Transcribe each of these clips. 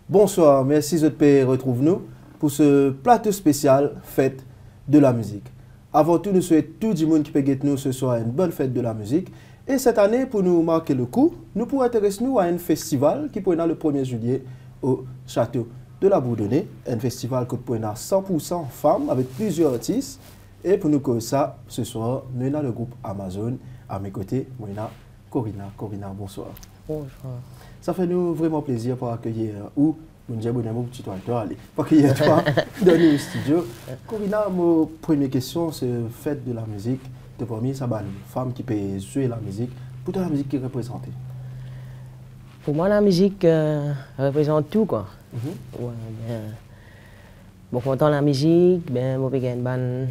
Bonsoir, merci de retrouver-nous pour ce plateau spécial Fête de la musique. Avant tout, nous souhaitons tout le monde qui peut nous ce soir une bonne fête de la musique. Et cette année, pour nous marquer le coup, nous pourrons intéresser nous à un festival qui pourra le 1er juillet au château de la Bourdonnais. Un festival qui pourra 100% femmes avec plusieurs artistes. Et pour nous que ça, ce soir, nous avons le groupe Amazon. À mes côtés, nous avons Corina. Corina, bonsoir. Bonjour. Ça fait nous vraiment plaisir pour accueillir ou nous disons bon petit toi aller pour accueillir toi dans le studio. Corina, ma première question c'est fête de la musique. De premier, ça une femme qui peut jouer la musique. Pour toi, la musique qui représente? Pour moi, la musique représente tout quoi. Ouais, ben, bon, content la musique, ben, moi j'ai une bonne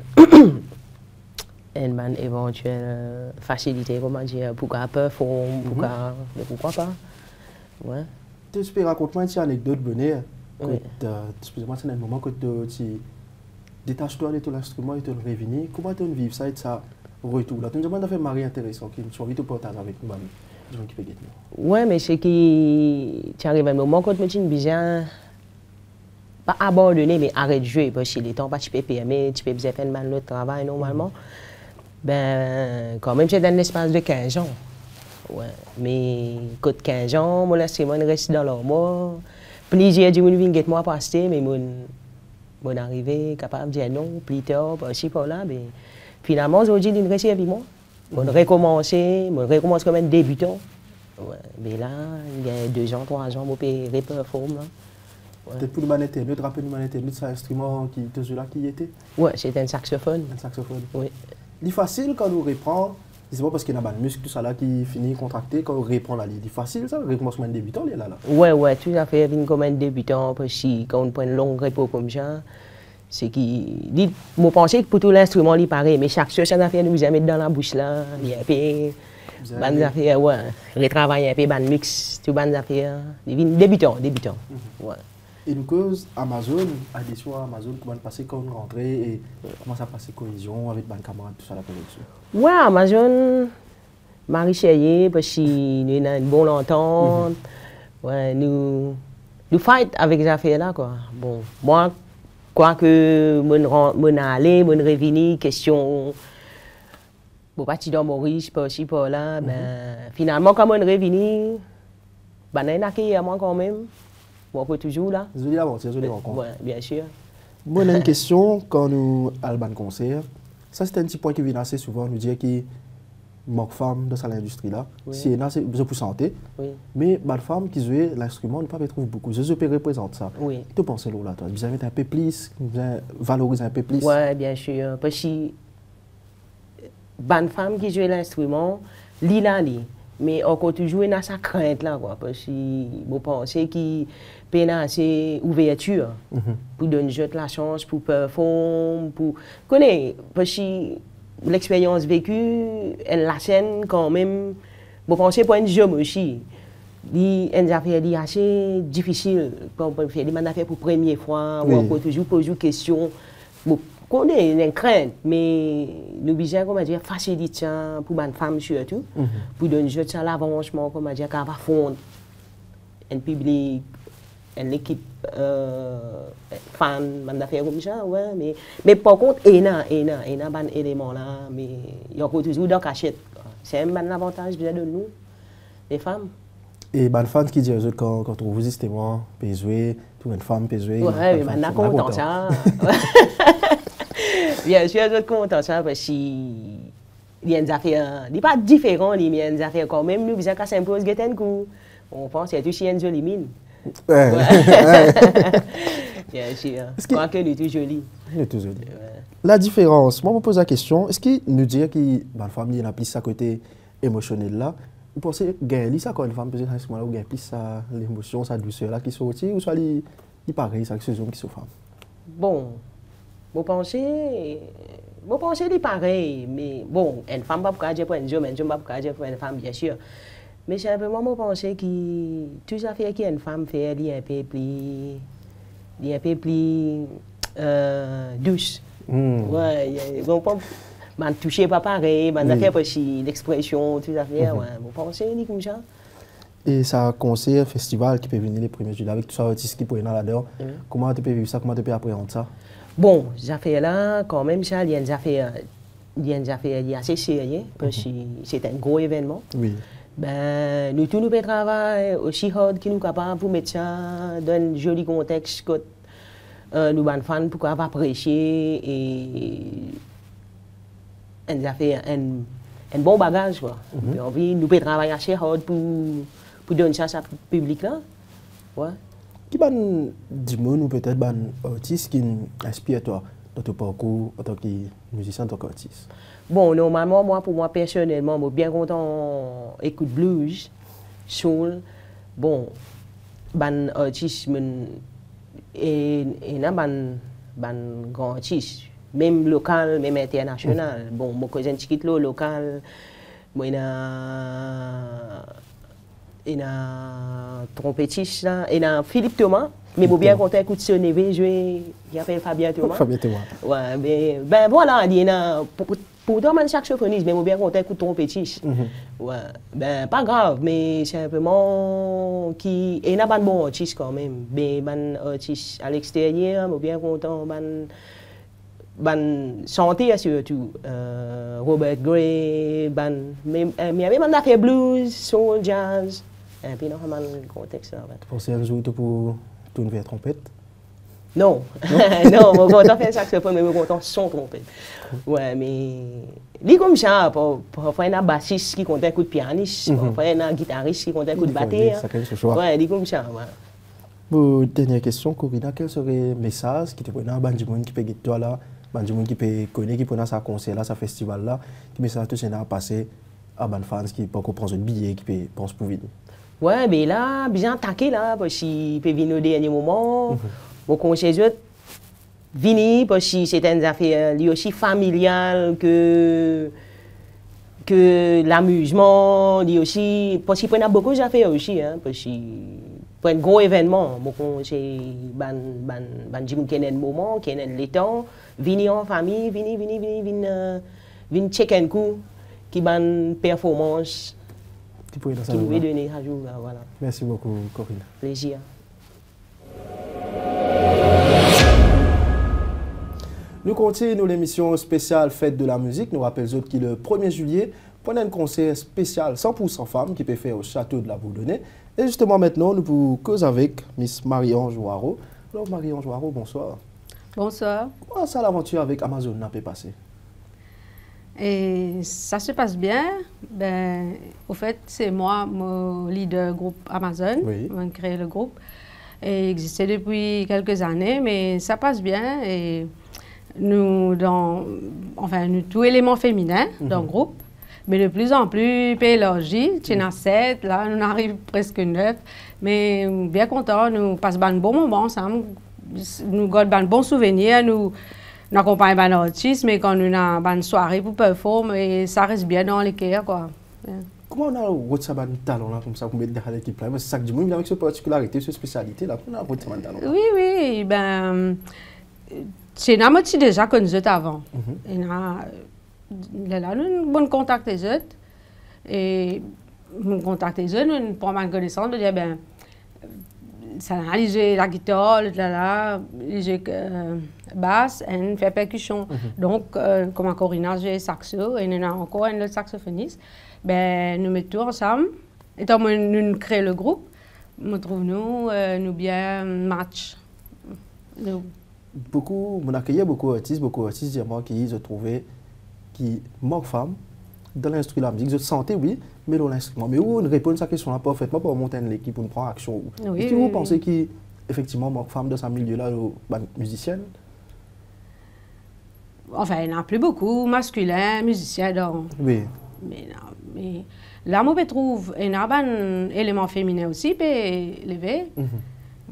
éventuelle facilité, comment dire, pourquoi performer, pourquoi pas. Ouais. Tu peux raconter une anecdote bonne. Oui. Excusez-moi, c'est un moment que tu détaches-toi de tout l'instrument et tu reviens. Comment tu vis ça et ça retour là? Tu me demandes de faire mari intéressant qui tu as envie de partager avec nous, les gens qui peuvent nous. Ouais, mais c'est qui tu arrives à un moment quand tu me bien pas abandonner mais arrête de jouer parce que les temps pas tu peux permettre, tu peux faire un autre travail normalement. Ben quand même c'est un espace de 15 ans. Ouais, mais côté 15 ans, moi l'instrument reste dans leur mort. Plaisir du monde vient moi passer mais mon arrivé capable de dire non plus tard par ci par là mais finalement aujourd'hui il reste avec moi. On recommence comme un débutant. Ouais, mais là il y a 2 ans, 3 ans, on peut reperformer là. Ouais. Pour le manette, notre rappel manette, c'est un instrument qui te joue là qui était? Ouais, c'est un saxophone. Un saxophone. Oui. C'est facile quand on reprend, c'est pas parce qu'il y a un muscle tout ça là qui finit contracté quand on reprend la ligne. C'est facile ça, recommencement débutant là. Ouais, tout à fait, comme un débutant parce que quand on prend un long repos comme ça, c'est qui, moi pensais que pour tout l'instrument il paraît, mais chaque chose ça a fait nous mettre dans la bouche là, il y a un peu, bonnes affaires, ouais, retravailler un peu, bonne mix, tout bonnes affaires, débutant. Ouais. Et nous cause Amazon, addition à Amazon, comment passer quand on rentre et comment ça passe cohésion avec les camarades, tout ça la connexion? Ouais, Amazon, Marie Chérie, parce que nous avons une bonne entente, ouais, nous fight avec ces affaires-là, quoi. Bon, moi, quoi que mon aller, mon revenu, question, bon, parti dans Maurice, par ci, par là, ben, finalement, comme mon revenu, ben, on a accueilli à moi quand même. On peut toujours là. Désolé l'aventure, désolé rencontre. Oui, bien sûr. Moi, on a une question quand nous allons un concert. Ça, c'est un petit point qui vient assez souvent. Nous dire qu'il manque de femmes dans l'industrie là. Oui. Si il y en a, c'est pour santé. Oui. Mais les femmes qui jouent l'instrument, ne pas trouver beaucoup. Je peux représenter ça. Oui. Tu penses là, toi? Vous avez un peu plus, vous valoriser un peu plus. Oui, bien sûr. Parce que les femmes qui jouent l'instrument, lit. Mais encore toujours dans sa crainte là quoi parce que je pense qu'il peine assez ouverture pour donner la chance pour performer pour connaître parce que l'expérience vécue elle la scène quand même je pense pour un jeune aussi une affaire assez difficile quand on fait des affaires pour première fois ou encore toujours poser des questions on est une crainte, mais nous besoin comment dire faciliter pour les femmes surtout, pour donner juste l'avancement comment dire qu'à fond un public, une équipe fan, man d'affaires comme ça, ouais, mais par contre il y a un élément là, mais il y a toujours dans cachette. C'est un bon avantage de nous, les femmes. Et les fans qui disent quand on vous justement peut jouer, tout une femme peut jouer. Ouais, mais maintenant content ça. Bien sûr, je suis content ça parce qu'il y a des affaires, il n'est pas différent, mais il y a des affaires quand même, nous, besoin qu'à s'impose, on pense qu'il y a toujours une jolie mine. Ouais. Bien sûr, je crois qu'elle est toute jolie. Elle est toute jolie. La différence, moi, je me pose la question, est-ce qu'il nous dit que la femme, il a plus sa côté émotionnel là? Vous pensez que ça quand une femme peut dire à ce moment-là, il y a plus l'émotion, sa douceur là qui sortit, ou soit il pareil, ça, que c'est hommes qui sont femmes? Bon. Vous pensez les pareil, mais bon, une femme ne peut pas dire pour un homme, un homme ne peut pas dire pour une femme, bien sûr. Mais simplement, je pense que tout ça fait qu'une femme fait un peu plus douce. Ouais, bon, je ne touche pas pareil, je ne fais pas l'expression, tout ça fait, ouais, vous pensez comme ça? Et ça concert, festival qui peut venir les 1er juillet avec tous les artistes qui pourraient aller là-dedans. Comment tu peux vivre ça? Comment tu peux appréhender ça? Bon, j'ai fait là, quand même, ça, il y a une affaire assez sérieux, parce que c'est un gros événement. Oui. Ben, nous tous nous travaillons aussi hard que nous capables pour mettre ça dans un joli contexte que nous sommes fans pour apprécier et un bon bagage. Quoi. Nous pouvons travailler assez hard pour donner ça au public là. Ouais. Qui ban du monde ou peut-être ban artiste qui inspire toi dans ton parcours en tant que musicien, en tant qu'artiste? Bon, normalement, pour moi personnellement, je suis bien content d'écouter blues, soul. Bon, ban artiste et ban grand artiste, même local, même international. Bon, moi quand j'ai un local, moi il y a trompettiste là, il y a Philippe Thomas, mais je bien content d'écouter son évé jouer, il appelle Fabien Thomas. Fabien Thomas. Ouais, mais ben voilà, il y a pourtant man saxophoniste, mais je bien content d'écouter trompettiste. Ouais, ben pas grave, mais simplement qui il y a un bon artiste quand même, mais ban artiste à l'extérieur, je bien content ban chanter surtout Robert Gray, mais il y avait un affaire blues, soul, jazz. Et puis, normalement, le contexte là. Tu penses un jour pour tourner vers trompette? Non, non, je suis content de faire saxophone, mais je suis content son trompette. Ouais, mais. Dit comme ça, parfois il y a un bassiste qui compte écouter pianiste, parfois il y a un guitariste qui compte écouter batteur. Ouais, dit comme ça, ouais. Dernière question, Corina, quel serait le message qui te prend dans le monde qui peut être toi là, dans le monde qui peut connaître, qui prend sa concert là, sa festival là, qui message tout ça à passer à les fans qui peuvent prendre un billet, qui peuvent penser pour venir? Ouais, mais là, bien attaqué là, parce qu'ils peuvent venir au dernier moment. Au concert, venir parce que c'est une affaire aussi familiale que l'amusement, aussi, parce qu'il y a beaucoup d'affaires aussi, hein, parce que pour un gros événement, c'est ban Jim qui est un moment, qui est un temps, venir en famille, venir checker un coup, qui ban performance. Qui nous veut donner à jour, voilà. Merci beaucoup, Corina. Plaisir. Nous continuons l'émission spéciale Fête de la musique. Nous rappelons qu'il le 1er juillet, pendant un concert spécial 100% femmes qui peut faire au château de la Bourdonnais. Et justement maintenant, nous pouvons causer avec Miss Marie-Ange Waro. Alors Marie-Ange Waro, bonsoir. Bonsoir. Comment ça l'aventure avec Amazon n'a pas passé? Et ça se passe bien. Ben, au fait, c'est moi, mon leader groupe Amazon. Oui. On a créé le groupe. Et il existait depuis quelques années, mais ça passe bien. Et nous, nous tous éléments féminins dans le groupe, mais de plus en plus élargi. Tu en as 7, là, nous arrivons presque 9. Mais bien content, nous passons un bon moment ensemble. Nous gardons un bon souvenir. Nous accompagnons un artiste, mais quand nous avons une soirée pour performer, ça reste bien dans les cœurs, quoi. Comment on a reçu un talent là, comme ça, pour mettre derrière l'équipe là? C'est ça que du monde, avec cette particularité, cette spécialité là, on a reçu un talent là. Oui, ben, c'est un moitié déjà que nous étions avant. Et nous avons un bon contact des autres. Et nous contact des autres, nous prenons une connaissance de dire, ben, ça a joué la guitare, il joue basse et fait percussion. Donc, comme Corina joue saxo et nous avons encore un autre saxophoniste, ben, nous mettons tout ensemble. Et quand nous créons le groupe, nous trouvons nous bien match. On accueillait beaucoup d'artistes moi, qui se trouvaient, qui manquent femmes dans l'instrument de la musique. Je sentais, oui, mais dans l'instrument. Mais où on répond à cette question-là parfaitement pour monter une équipe, pour prendre action. Oui, est-ce que vous pensez qu'effectivement manque femmes dans ce milieu-là, musicienne? Enfin, il n'y en a plus beaucoup, masculins, musiciens. Donc. Oui. Mais là, je trouve qu'il y a un élément féminin aussi, qui peut élever.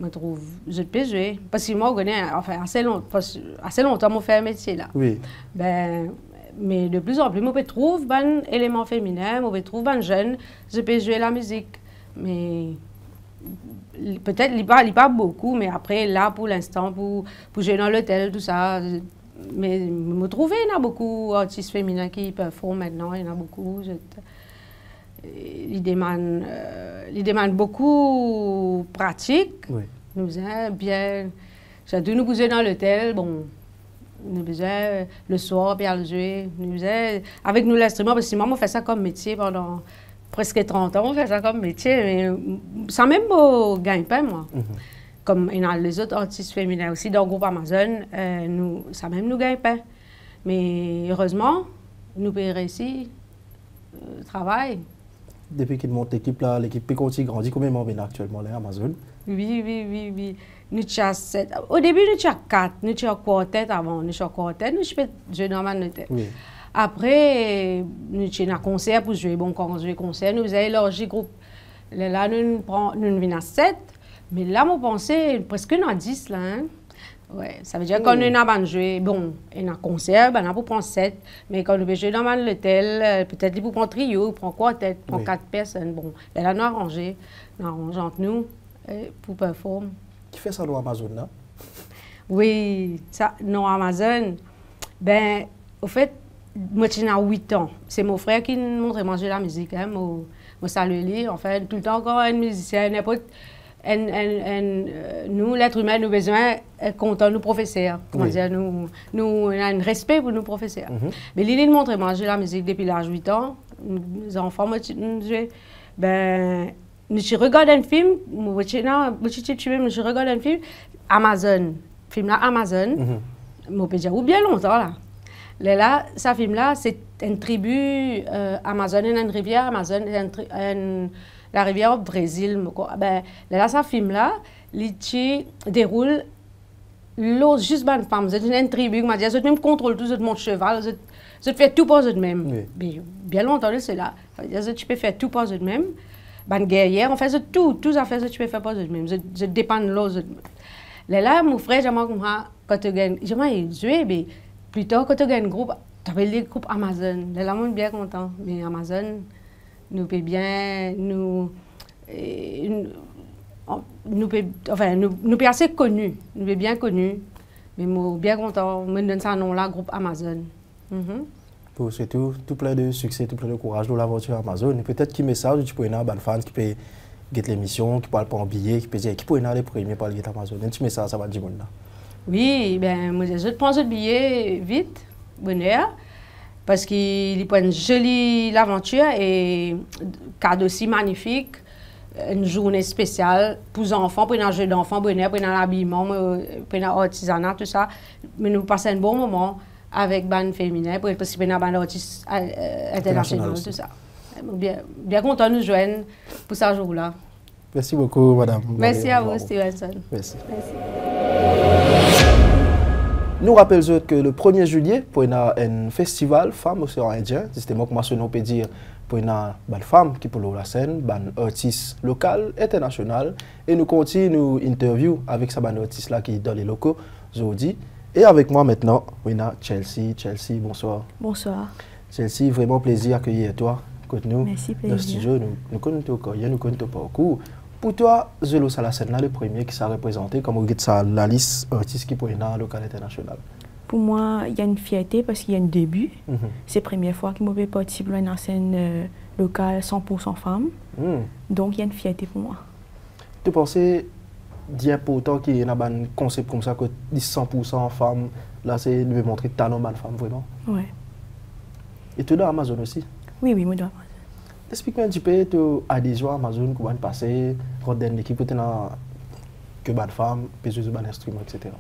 Je trouve, je peux jouer. Parce que moi, je connais, enfin, assez longtemps, je fais un métier là. Oui. Ben, mais de plus en plus, je trouve un élément féminin, je trouve un jeune, je peux jouer la musique. Mais peut-être, il pas beaucoup, mais après, là, pour l'instant, pour jouer dans l'hôtel, tout ça. Mais je trouve qu'il y a beaucoup d'artistes féminins qui performent maintenant, il y en a beaucoup. il demande beaucoup pratique. Oui. Nous faisons bien. Chacun nous posait dans l'hôtel, bon. Nous faisions le soir, puis à le jouer. Nous faisions avec nous l'instrument, parce que moi, on fait ça comme métier pendant presque 30 ans. On fait ça comme métier, mais sans même gagne-pain, moi. Comme les autres artistes féminins aussi, dans le groupe Amazon, ça même nous gagne-pain. Mais heureusement, nous payons ici le travail. Depuis qu'il monte l'équipe, là, l'équipe Péconti grandit, combien de membres actuellement là, Amazon? Oui. Nous avons 7. Au début, nous avons 4. Nous avons quartet avant. Nous avons quartet. Nous avons joué dans notre tête. Oui. Après, nous avons un concert pour jouer. Bon, quand on joue concert, nous avons élargi le groupe. Là, nous venons à 7. Mais là, moi, pensais presque à 10. Là, hein? Ouais, ça veut dire que quand nous avons joué, bon, on a un concert, on a pour prendre 7. Mais quand nous jouons dans l'hôtel, peut-être pour prendre trio, pour quartet, pour 4 personnes. Bon, là, nous arrangé entre nous pour performer. Qui fait ça dans Amazon, là? Oui, ça, dans Amazon, ben, au fait, moi, j'ai 8 ans. C'est mon frère qui nous montre manger la musique. Hein, moi, ça le lit. En fait, tout le temps, quand un musicien, n'importe. Nous, l'être humain, nous avons besoin d'être contents de nos professeurs. Comment dire, nous avons un respect pour nos professeurs. Mais il nous montre manger la musique depuis l'âge de 8 ans. Les enfants, ben, je regarde un film, je regarde un film, Amazon, film là, Amazon, je peux dire, ou bien longtemps là. Là, ce film-là, c'est une tribu, Amazon, une rivière, Amazon, la rivière au Brésil. Ben, là, ce film-là, il déroule l'eau juste bonne femme. C'est une tribu, qui dit, même contrôle tout, mon cheval, je fais tout pour eux-mêmes. Bien longtemps, c'est là. Tu peux faire tout pour eux-mêmes. Ben, guerrière, on fait tout à fait, tu peux faire pas eux-mêmes. Je dépends de l'eau. Là, mon frère, quand tu gagnes, mais plus tard, quand tu gagnes un groupe, tu as le groupe Amazon. Là, on est bien content. Mais Amazon, nous peut bien, nous peut assez connus. Nous peut bien connus. Mais nous bien content. On donne ça nom là, groupe Amazon. Pour surtout, tout plein de succès, tout plein de courage dans l'aventure Amazon. Et peut-être qui message, tu peux y avoir des fans qui peuvent get l'émission, qui parlent pas en billet, qui peuvent dire qui peut y avoir les premiers par le Amazon. Un petit message, ça va dire là. Oui, ben moi je prends ce billet vite, bonheur, parce qu'il prend une jolie aventure et cadeau aussi magnifique, une journée spéciale pour les enfants, pour un jeu d'enfants, bonheur, pour un habillement, pour un artisanat, tout ça. Mais nous passons un bon moment avec ban féminin pour participer à ban artiste international, tout ça. Bien content de nous joindre pour ce jour-là. Merci beaucoup, madame. Merci à vous, Stevenson. Merci. Nous rappelons que le 1er juillet, pour un festival femmes océan Indien, justement, comme on peut dire, pour une femme qui pour la scène, un artiste local, international, et nous continuons nos interviews avec ces artistes là qui sont dans les locaux aujourd'hui. Et avec moi maintenant, on a Chelsea. Chelsea, bonsoir. Bonsoir. Chelsea, vraiment plaisir d'accueillir toi, côté nous, merci, dans le studio. Nous connaissons ton carrière, nous connaissons ton parcours. Pour toi, Zelo Salasena, le premier qui s'est représenté, comme vous dites, la liste artiste qui peut être local international. Pour moi, il y a une fierté parce qu'il y a un début. C'est la première fois que je vais participer à une scène locale 100% femmes. Donc, il y a une fierté pour moi. Tu pensais dire pourtant qu'il y a un concept comme ça, que 100% femmes, là, c'est de montrer talent de femme, vraiment? Oui. Et tu es dans Amazon aussi? Oui, oui, moi, dans Amazon. Explique-moi un petit peu ton adhésion à Amazon, comment passer, quand tu as une équipe, que tu as femme, puis tu as un instrument, etc.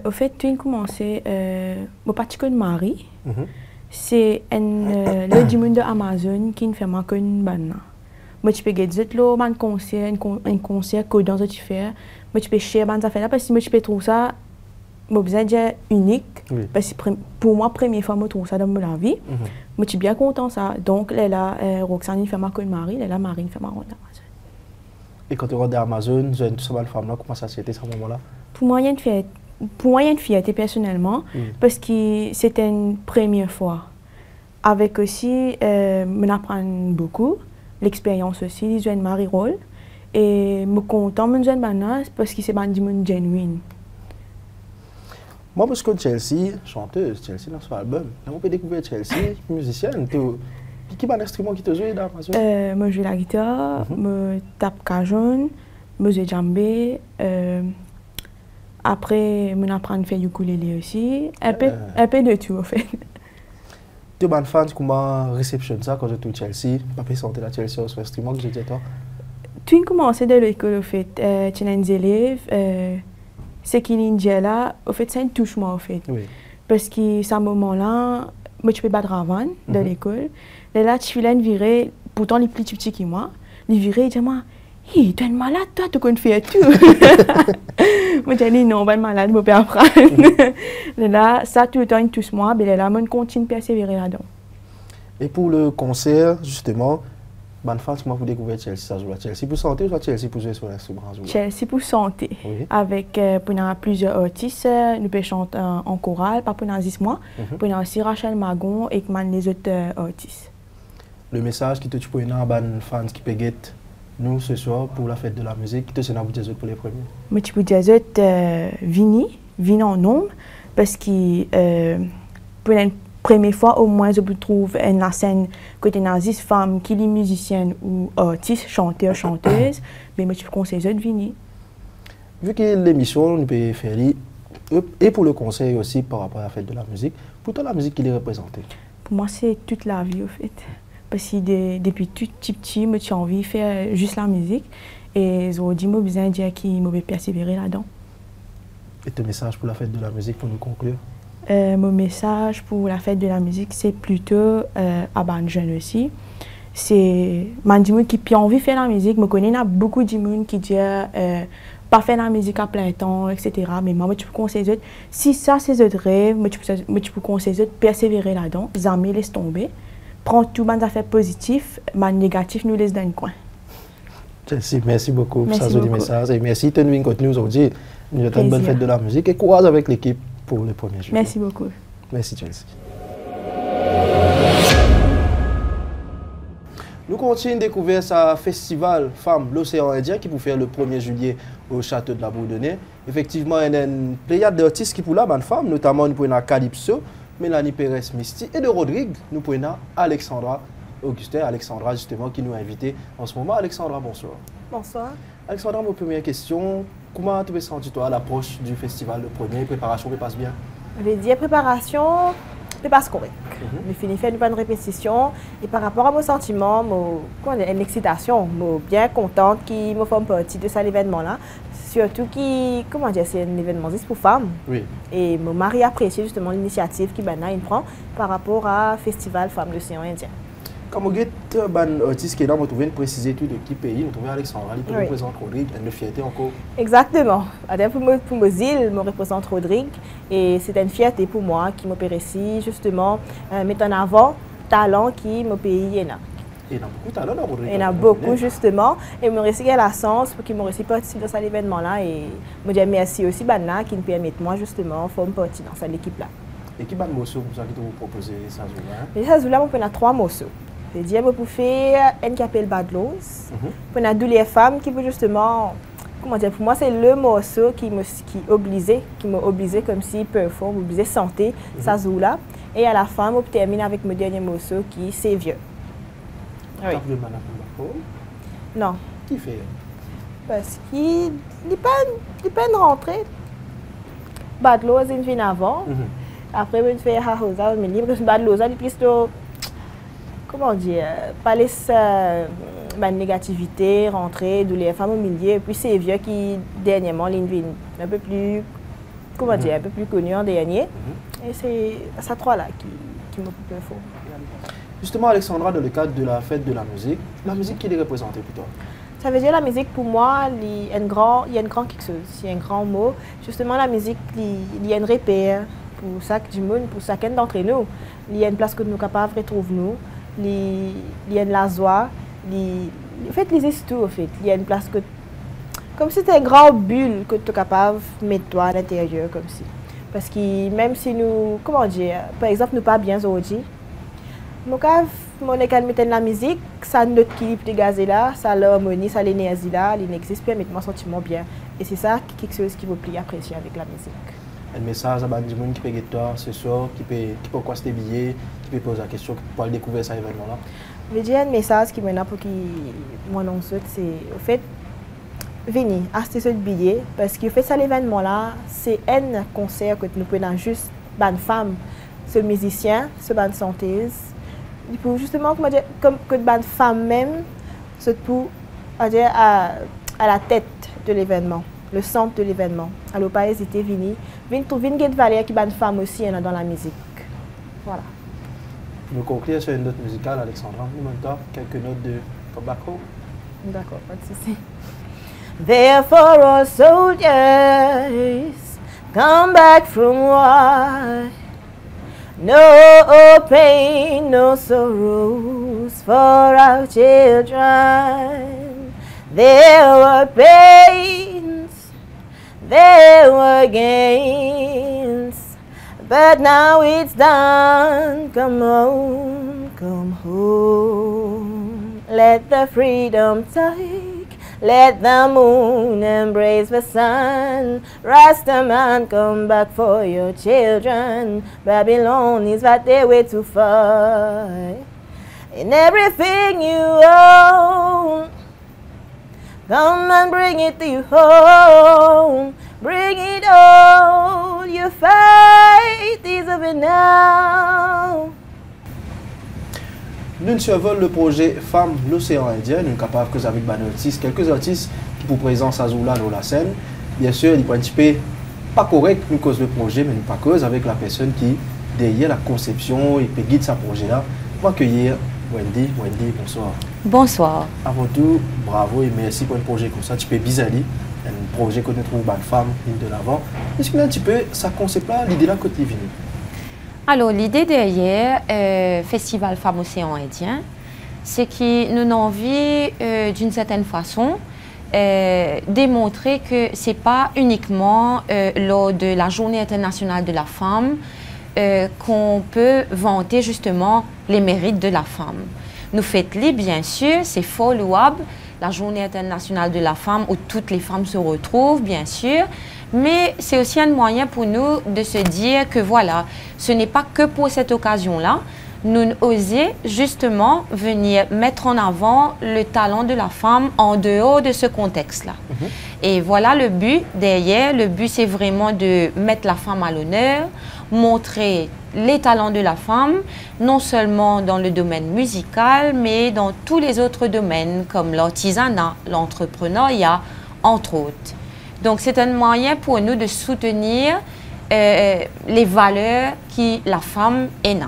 Au fait, tu as commencé, mon particulier de Marie, c'est le dimanche de Amazon qui ne fait moins qu'une banane. Moi, tu peux gagner un concert que dans tu fais. Moi, tu peux chercher des affaires là parce que moi, tu peux trouver ça, moi, besoin déjà unique. Parce que pour moi, première fois, je trouve ça dans ma vie. Moi, je suis bien content ça. Donc, là, Roxane fait ma qu'une Marie, là, Marie fait ma ronde Amazon. Et quand tu rentres d'Amazon, tu as tout ça mal femme là, comment ça s'est fait à ce moment-là? Pour moi, il y a une fierté personnellement, parce que c'était une première fois. Avec aussi, on apprend beaucoup, l'expérience aussi, j'ai une Marie rôle. Et je suis content de jouer parce que c'est une genuine. Moi, parce que Chelsea, chanteuse, Chelsea dans son album, on peut découvrir Chelsea, musicienne, Qui est l'instrument qui te joue d'Amazon? Moi, je joue la guitare, je tape cajon, je joue djembé. Après, je apprends à faire ukulélé aussi. Un peu de tout, en fait. Tu es un fan de comment réceptionne ça quand tu es à Chelsea? Pas sentir la Chelsea sur l'instrument que j'ai dit toi? Tu as commencé de l'école, en fait. Tu as des élèves. Ce qui est là, en fait, ça me touche moi, en fait. Oui. Parce que à ce moment-là, moi, je peux battre avant de l'école. Et là, tu fais une virée, pourtant, les plus petits que moi. Les virées, ils disent, moi, hey, tu es malade, toi, tu connais faire tout. Moi, je dis, non, je suis malade, je peux apprendre. Et là, ça, tout le temps, ils touchent moi. Et là, je continue à persévérer là-dedans. Et pour le concert, justement, bonne fan, comment vous découvrez Chelsea? Ça joue à Chelsea pour santé ou à Chelsea pour jouer sur l'instrument? Chelsea pour santé. Oui. Avec plusieurs artistes, nous pouvons chanter en chorale, pas pendant 10 mois. Pour aussi Rachel Magon et les autres artistes. Le message qui te tue pour les fans qui peuvent nous ce soir pour la fête de la musique, qui te pour les autres pour les premiers? Moi, je peux dire aux autres, venez en nombre, parce que pour la première fois, au moins, je peux trouver une scène côté nazis, femmes qui sont musiciennes ou artistes, chanteurs, chanteuses, mais moi, je peux conseiller aux autres, venez. Vu que l'émission, nous peut faire, et pour le conseil aussi par rapport à la fête de la musique, pour toi, la musique qui est représentée? Pour moi, c'est toute la vie, en fait. Parce que depuis tout petit, j'ai envie de faire juste la musique. Et je dis, j'ai besoin de dire qu'il m'a persévérer là-dedans. Et ton message pour la fête de la musique pour nous conclure? Mon message pour la fête de la musique, c'est plutôt à les jeunes aussi. C'est des gens qui ont envie de faire la musique. Je connais beaucoup de gens qui disent pas faire la musique à plein temps, etc. Mais moi, je peux conseiller, si ça c'est votre rêve, je peux conseiller de persévérer là-dedans, jamais laisse tomber. Prends tout les affaires positives, les négatifs nous laisse dans le coin. Merci beaucoup pour ce message et merci de nous continuer aujourd'hui. Nous avons une bonne fête de la musique et courage avec l'équipe pour le premier jour. Merci beaucoup. Merci Chelsea. Nous continuons de découvrir ce festival Femmes l'Océan Indien qui peut faire le 1er juillet au château de la Bourdonnais. Effectivement, il y a une pléiade d'artistes qui pour là, bonne femme, notamment nous prenons Calypso, Mélanie Pérez Misty et de Rodrigue, nous prenons Alexandra Augustin, Alexandra justement qui nous a invités en ce moment. Alexandra, bonsoir. Bonsoir. Alexandra, ma première question, comment tu te sens toi à l'approche du festival, le premier, préparation, ça passe bien? Je vais dire préparation, ça passe correct. Je finis faire une bonne répétition et par rapport à mon sentiment, une excitation, je suis bien contente qu'ils me font partie de cet événement-là. Surtout qui, comment dire, c'est un événement juste pour femmes. Oui. Et mon mari apprécie justement l'initiative qu'il prend par rapport à Festival Femmes de l'Océan Indien. Comme vous avez un artiste qui est là, vous trouvez préciser tout de qui pays, vous trouvez Alexandra, il peut représenter Rodrigue, une fierté encore. Exactement. Pour mes îles, je représente Rodrigue et c'est une fierté pour moi qui me ici justement mettre en avant le talent qui mon pays est là. Il y a beaucoup de talent dans Rodrigue. Il y en a beaucoup justement et je reçu la chance pour qu'ils m'ont reçu partie de cet événement-là et je dis merci aussi Banna qui me permet moi justement de faire partie dans cette équipe-là. Et qui est le morceau que vous proposez ça jour-là? Ça jour-là, on a 3 morceaux. C'est-à-dire que pour faire un qui appelle Bad Laws. On a 2 les femmes qui veut justement, comment dire, pour moi c'est le morceau qui m'a obligé comme si performe, obligé santé, ça jour-là. Et à la fin, on termine avec mon dernier morceau qui c'est vieux. Oui. Non. Qui fait? Parce qu'il n'est pas une rentrée. Bad Laws, il vient avant. Après, je fais Hahosa, mais libre, Bad Laws, il est plus de, comment dire, pas laisser la négativité rentrer, d'où les femmes au milieu. Et puis c'est vieux qui, dernièrement, il vient un peu plus, comment dire, un peu plus connu en dernier. Et c'est ça 3-là qui me fait fort. Justement, Alexandra, dans le cadre de la fête de la musique qui est représentée pour toi? Ça veut dire la musique, pour moi, il y a un grand quelque chose, il y a un grand mot. Justement, la musique, il y a un repère pour chaque du monde, pour chacun d'entre nous. Il y a une place que nous sommes capables de retrouver nous. Il y a de la joie. En fait, les histoires, en fait. Il y a une place que, comme si c'était une grande bulle que tu es capable de mettre toi à l'intérieur, comme si. Parce que même si nous, comment dire, par exemple, nous pas bien aujourd'hui, mon école mettait la musique, ça notre équilibre de gaz là, ça l'harmonie, ça l'énergie là, il existe permet mon sentiment bien. Et c'est ça quelque chose qui me plaît apprécier avec la musique. un message à des gens qui peut être toi ce soir, qui peut quoi se billets, qui peut poser la question, qui peut découvrir cet événement-là. Je dis un message qui m'a pour qui moi non c'est au fait venez acheter ce billet parce que fait ça l'événement là c'est un concert que nous prenons juste ban femme ce musicien ce ban chanteuse pour justement comme que ban femme même c'est pour à la tête de l'événement le centre de l'événement alors pas hésiter venez trouver une valeur qui ban femme aussi dans la musique voilà. Nous conclure sur une note musicale, Alexandra. Nous maintenant quelques notes de Come Back Home. D'accord, pas de souci. Therefore, all soldiers, come back from war. No pain, no sorrows for our children. There were pains, there were gains. But now it's done, come home, come home. Let the freedom take, let the moon embrace the sun. Rastaman, come back for your children. Babylon is what they wait to fight. In everything you own, come and bring it to you home. Bring it all, your fight is over now. Nous survolons le projet Femmes l'océan Indien. Nous sommes capables de avec quelques artistes qui pour présence à Zoula dans la scène. Bien sûr, il est un petit peu pas correct nous cause le projet, mais nous pas cause avec la personne qui derrière la conception et qui guide ce projet-là. On va accueillir Wendy. Wendy, bonsoir. Bonsoir. Avant tout, bravo et merci pour un projet comme ça. Tu peux bizarre. Un projet que nous trouvons bonne femme de l'avant. Explique un petit peu ça concept-là, l'idée-là que tu es venue. Alors, l'idée derrière Festival Femmes Océan Indien, c'est que nous avons envie, d'une certaine façon, démontrer que ce n'est pas uniquement lors de la Journée internationale de la femme qu'on peut vanter justement les mérites de la femme. Nous fêtons, bien sûr, c'est fort louable, la Journée internationale de la femme où toutes les femmes se retrouvent, bien sûr, mais c'est aussi un moyen pour nous de se dire que voilà, ce n'est pas que pour cette occasion-là, nous osons justement venir mettre en avant le talent de la femme en dehors de ce contexte-là. Et voilà le but derrière, le but c'est vraiment de mettre la femme à l'honneur, montrer les talents de la femme, non seulement dans le domaine musical, mais dans tous les autres domaines comme l'artisanat, l'entrepreneuriat, entre autres. Donc c'est un moyen pour nous de soutenir les valeurs que la femme est née.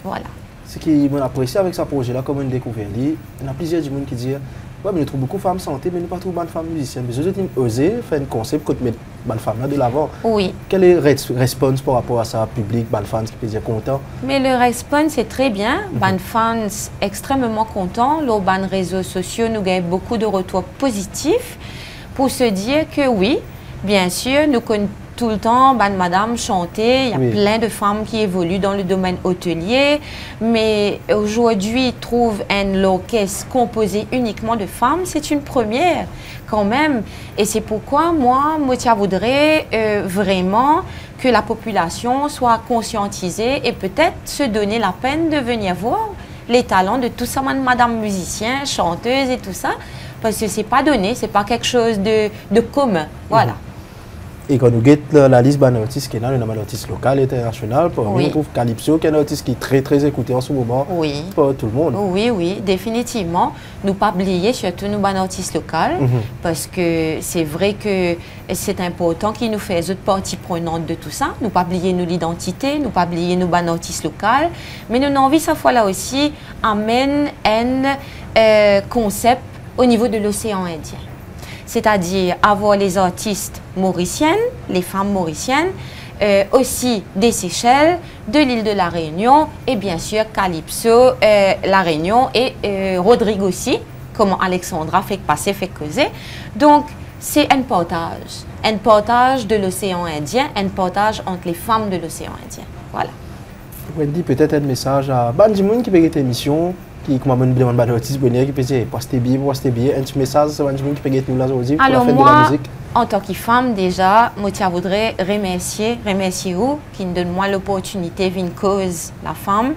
Voilà. Ce qui m'apprécie avec ce projet-là, comme on découvert, il y a plusieurs gens qui disent ouais, mais nous trouvons beaucoup de femmes santé, mais nous ne trouvons pas de femmes musiciennes. Mais je dis oser faire un concept qu'on met bonne femme là de l'avant. Oui. Quelle est la réponse par rapport à ça, public, bonne fans qui peut dire content? Mais le response c'est très bien. Bonne fans extrêmement contents. Lors des réseaux sociaux, nous gagnons beaucoup de retours positifs pour se dire que oui, bien sûr, nous connaissons tout le temps, madame chanter, il y a plein de femmes qui évoluent dans le domaine hôtelier, mais aujourd'hui, trouve un orchestre composé uniquement de femmes, c'est une première quand même. Et c'est pourquoi moi, je voudrais vraiment que la population soit conscientisée et peut-être se donner la peine de venir voir les talents de tout ça, madame musicien, chanteuse et tout ça, parce que c'est pas donné, c'est pas quelque chose de commun, voilà. Et quand nous guettons la liste d'un artiste qui est là, un artiste local et international, pour nous, on trouve Calypso, qui est un artiste qui est très très écouté en ce moment pour tout le monde. Oui, oui, définitivement. Nous pas oublier surtout nous un artiste local, parce que c'est vrai que c'est important qu'il nous fait autres parties prenantes de tout ça. Nous pas oublier nous l'identité, nous pas oublier nous un artiste local, mais nous avons envie cette fois-là aussi amène un concept au niveau de l'océan Indien. C'est-à-dire avoir les artistes mauriciennes, les femmes mauriciennes, aussi des Seychelles, de l'île de la Réunion et bien sûr Calypso, la Réunion et Rodrigue aussi, comme Alexandra fait passer, fait causer. Donc c'est un partage de l'océan Indien, un partage entre les femmes de l'océan Indien. Voilà. Wendy, peut-être un message à Bandimoun qui peut être émission. Qui me demande des artistes qui peut dire poster bien, un petit message sur les gens qui peuvent nous là aujourd'hui pour la fête de la musique. en tant que femme, déjà, moi, je voudrais remercier vous qui nous donne moi l'opportunité de cause la femme,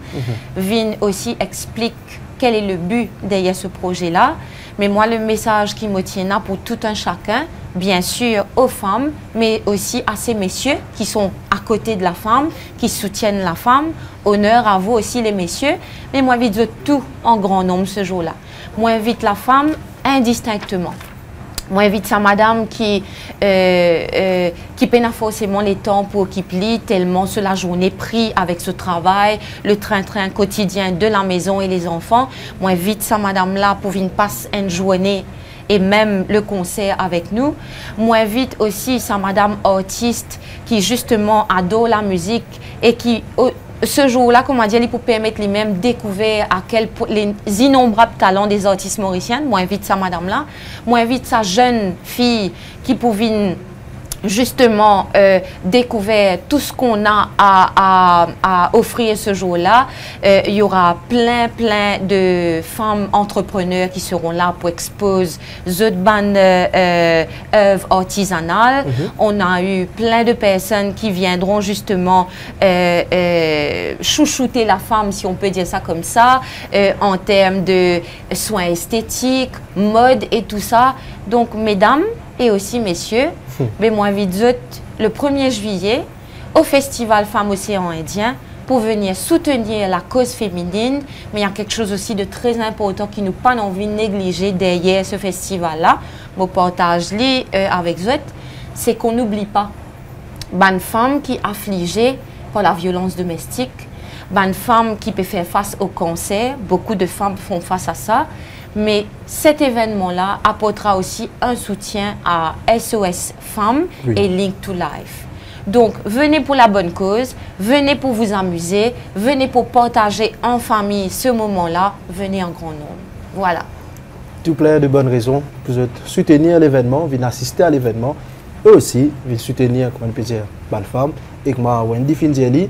vient aussi explique quel est le but derrière ce projet-là. Mais moi, le message qui me tient là pour tout un chacun, bien sûr aux femmes, mais aussi à ces messieurs qui sont à côté de la femme, qui soutiennent la femme. Honneur à vous aussi les messieurs. Mais moi, j'invite tout en grand nombre ce jour-là. Moi, j'invite la femme indistinctement. Moi, j'invite sa madame qui peine forcément les temps pour occuper tellement sur la journée pris avec ce travail, le train-train quotidien de la maison et les enfants. Moi, j'invite sa madame-là pour venir passer une journée et même le concert avec nous. Moi, j'invite aussi sa madame artiste qui justement adore la musique et qui... ce jour-là, comment dire, il peut permettre lui-même de découvrir à quel point les innombrables talents des artistes mauriciennes. Moi, j'invite sa madame-là. Moi, j'invite sa jeune fille qui pouvait justement découvrir tout ce qu'on a à offrir ce jour-là. Il y aura plein de femmes entrepreneurs qui seront là pour exposer cette bonne œuvre artisanale. On a eu plein de personnes qui viendront justement chouchouter la femme, si on peut dire ça comme ça, en termes de soins esthétiques, mode et tout ça. Donc, mesdames et aussi messieurs, mais moi, j'invite le 1er juillet au Festival Femmes Océan Indien pour venir soutenir la cause féminine. Mais il y a quelque chose aussi de très important qui nous pas envie de négliger derrière ce festival-là. Mon partage avec vous, c'est qu'on n'oublie pas une femme qui est affligée par la violence domestique, une femme qui peut faire face au cancer. Beaucoup de femmes font face à ça. Mais cet événement-là apportera aussi un soutien à SOS Femmes et Link to Life. Donc, venez pour la bonne cause, venez pour vous amuser, venez pour partager en famille ce moment-là, venez en grand nombre. Voilà. Tout plein de bonnes raisons pour soutenir l'événement, venir assister à l'événement, et aussi venir soutenir, comment on peut dire, les femmes. Et que moi, Wendy Findieli,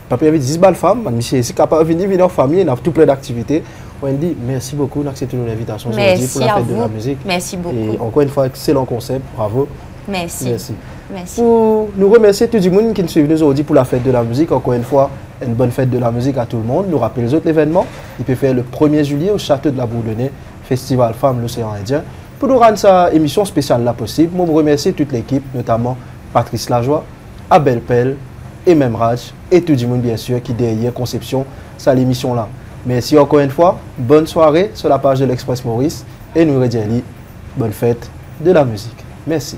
papa avait 10 balles femmes, monsieur est capable de venir en famille, on a tout plein d'activités. Wendy, merci beaucoup d'accepter l'invitation aujourd'hui pour la fête de la musique. Merci beaucoup. Et encore une fois, excellent concept, bravo. Merci. Merci. Pour nous remercier tout le monde qui nous suit aujourd'hui pour la fête de la musique, encore une fois, une bonne fête de la musique à tout le monde. Nous rappelons les autres événements. Il peut faire le 1er juillet au Château de la Bourdonnais, Festival Femmes l'Océan Indien. Pour nous rendre sa émission spéciale là possible, moi, je remercie toute l'équipe, notamment Patrice Lajoie, Abel Pell, et même Raj, et tout le monde bien sûr qui derrière conception ça l'émission là. Merci encore une fois, bonne soirée sur la page de l'Express Maurice et nous redisons bonne fête de la musique. Merci.